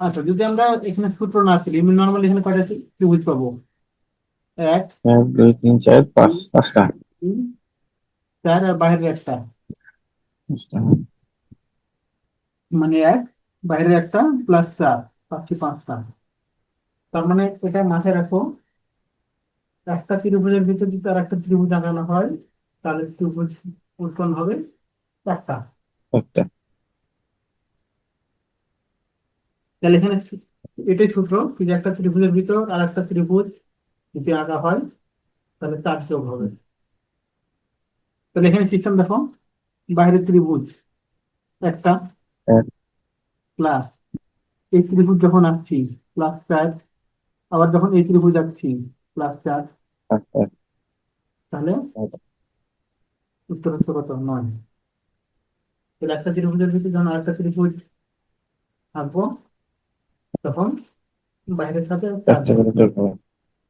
আচ্ছা, যদি আমরা এখানে সূত্র না ছিল, এমনি নর্মালি এখানে কয়টা ত্রিভুজ পাবো? এক, 1 2 3 4 5 দুই, 5টা। তিন, চার, আর বাইরের একটা, 5টা। মানে এক, বাইরের একটা প্লাস চার, পাচ্ছি পাঁচটা। তার মানে এটা মাথায় রাখো, একটা ত্রিভুজের ভিতর যদি আর একটা ত্রিভুজ আঁকানো হয়, তাহলে ত্রিভুজ উৎপন্ন হবে একটা। একটা। তাহলে এখানে এটাই সূত্র, যে একটা ত্রিভুজের ভিতর আর একটা ত্রিভুজ যদি আঁকা হয়, তাহলে চার যোগ হবে। তাহলে এখানে সিস্টেম দেখো, বাইরের ত্রিভুজ একটা এক। প্লাস, এই ত্রিভুজ যখন আঁকছি প্লাস চার, আবার যখন এই ত্রিভুজ আঁকছি প্লাস চার, 5টা। তাহলে উত্তর হচ্ছে কত? নয়। তাহলে একটা ত্রিভুজের ভিতরে যখন আরেকটা ত্রিভুজ আঁকবো, তখন বাইরের সাথে চার 4টে যোগ করে হবে। যোগ হবে।